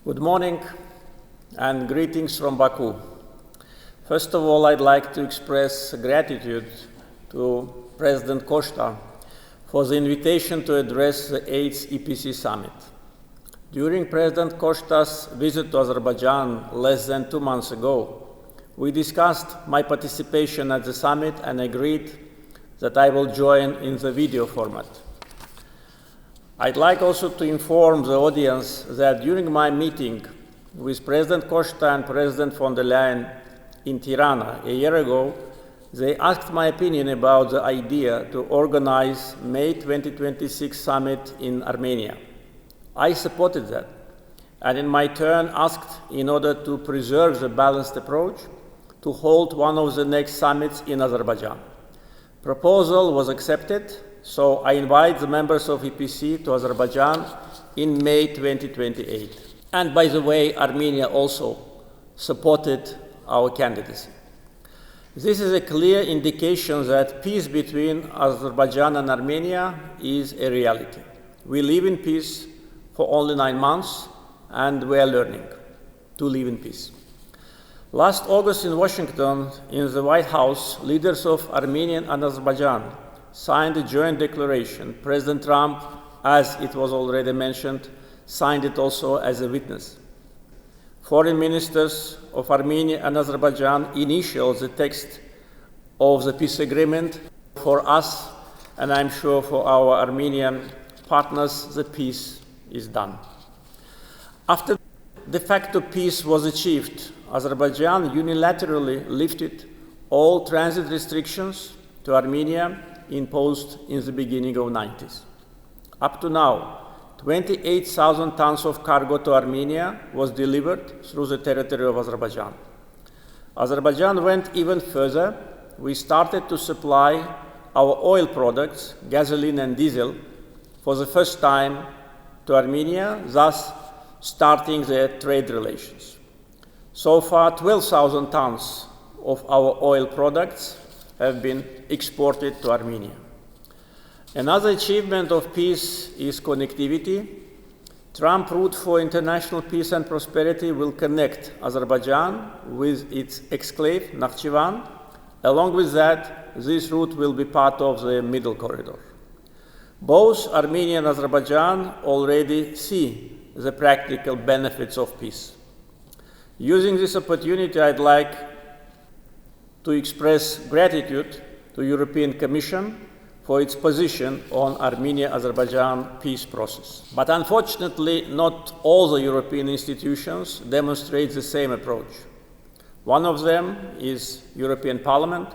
Good morning and greetings from Baku. First of all, I'd like to express gratitude to President Costa for the invitation to address the 8th EPC Summit. During President Costa's visit to Azerbaijan less than 2 months ago, we discussed my participation at the summit and agreed that I will join in the video format. I'd like also to inform the audience that during my meeting with President Costa and President von der Leyen in Tirana a year ago, they asked my opinion about the idea to organize May 2026 summit in Armenia. I supported that, and in my turn asked, in order to preserve the balanced approach, to hold one of the next summits in Azerbaijan. Proposal was accepted, so I invite the members of EPC to Azerbaijan in May 2028. And by the way, Armenia also supported our candidacy. This is a clear indication that peace between Azerbaijan and Armenia is a reality. We live in peace for only 9 months, and we are learning to live in peace. Last August in Washington, in the White House, leaders of Armenia and Azerbaijan signed a joint declaration. President Trump, as it was already mentioned, signed it also as a witness. Foreign ministers of Armenia and Azerbaijan initialed the text of the peace agreement. For us, and I'm sure for our Armenian partners, the peace is done. After de facto peace was achieved, Azerbaijan unilaterally lifted all transit restrictions to Armenia imposed in the beginning of the 90s. Up to now, 28,000 tons of cargo to Armenia was delivered through the territory of Azerbaijan. Azerbaijan went even further. We started to supply our oil products, gasoline and diesel, for the first time to Armenia, thus starting their trade relations. So far, 12,000 tons of our oil products have been exported to Armenia. Another achievement of peace is connectivity. Trump Route for International Peace and Prosperity will connect Azerbaijan with its exclave, Nakhchivan. Along with that, this route will be part of the Middle Corridor. Both Armenia and Azerbaijan already see the practical benefits of peace. Using this opportunity, I'd like to express gratitude to the European Commission for its position on Armenia-Azerbaijan peace process. But unfortunately, not all the European institutions demonstrate the same approach. One of them is European Parliament,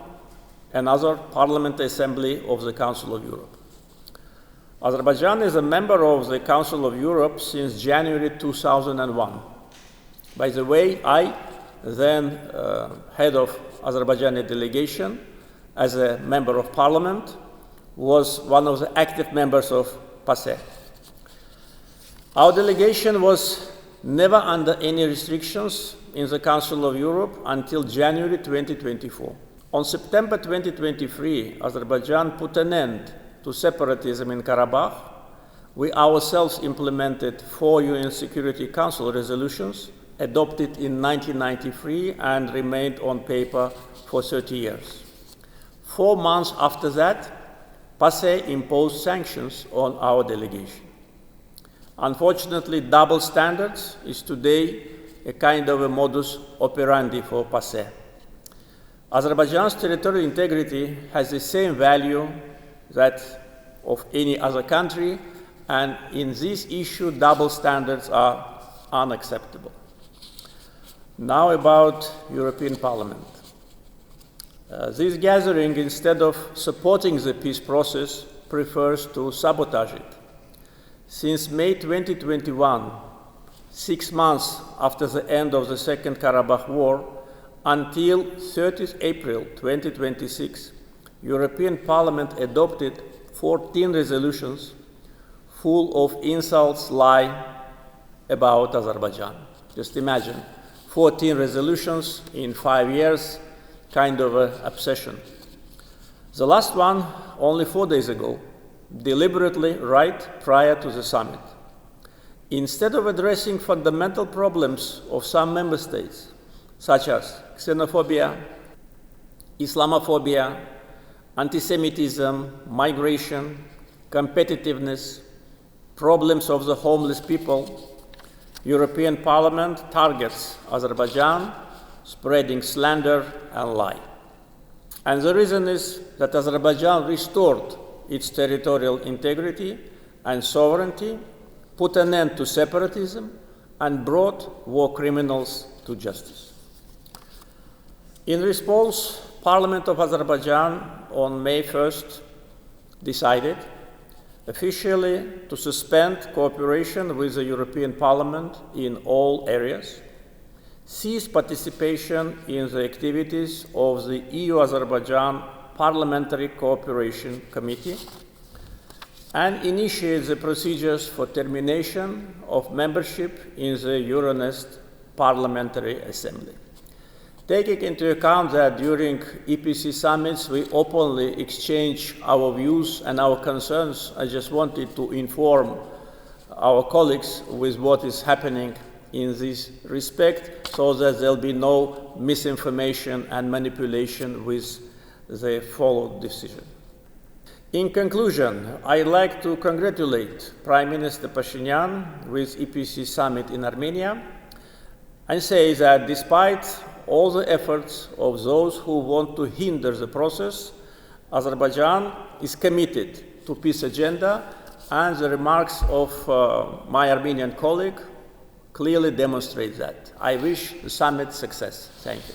another Parliamentary Assembly of the Council of Europe. Azerbaijan is a member of the Council of Europe since January 2001. By the way, I, then head of Azerbaijani delegation, as a member of parliament, was one of the active members of PASE. Our delegation was never under any restrictions in the Council of Europe until January 2024. On September 2023, Azerbaijan put an end to separatism in Karabakh. We ourselves implemented 4 UN Security Council resolutions adopted in 1993 and remained on paper for 30 years. 4 months after that, PASE imposed sanctions on our delegation. Unfortunately, double standards is today a kind of a modus operandi for PASE. Azerbaijan's territorial integrity has the same value that of any other country, and in this issue, double standards are unacceptable. Now about European Parliament. This gathering, instead of supporting the peace process, prefers to sabotage it. Since May 2021, 6 months after the end of the Second Karabakh War, until 30th April 2026, European Parliament adopted 14 resolutions full of insults, lies about Azerbaijan. Just imagine, 14 resolutions in 5 years, kind of an obsession. The last one, only 4 days ago, deliberately right prior to the summit. Instead of addressing fundamental problems of some member states, such as xenophobia, Islamophobia, anti-Semitism, migration, competitiveness, problems of the homeless people, European Parliament targets Azerbaijan, spreading slander and lie. And the reason is that Azerbaijan restored its territorial integrity and sovereignty, put an end to separatism, and brought war criminals to justice. In response, Parliament of Azerbaijan on May 1st decided officially to suspend cooperation with the European Parliament in all areas, cease participation in the activities of the EU-Azerbaijan Parliamentary Cooperation Committee, and initiate the procedures for termination of membership in the Euronest Parliamentary Assembly. Taking into account that during EPC summits we openly exchange our views and our concerns, I just wanted to inform our colleagues with what is happening in this respect so that there will be no misinformation and manipulation with the followed decision. In conclusion, I'd like to congratulate Prime Minister Pashinyan with EPC summit in Armenia and say that despite all the efforts of those who want to hinder the process, Azerbaijan is committed to peace agenda, and the remarks of my Armenian colleague clearly demonstrate that. I wish the summit success. Thank you.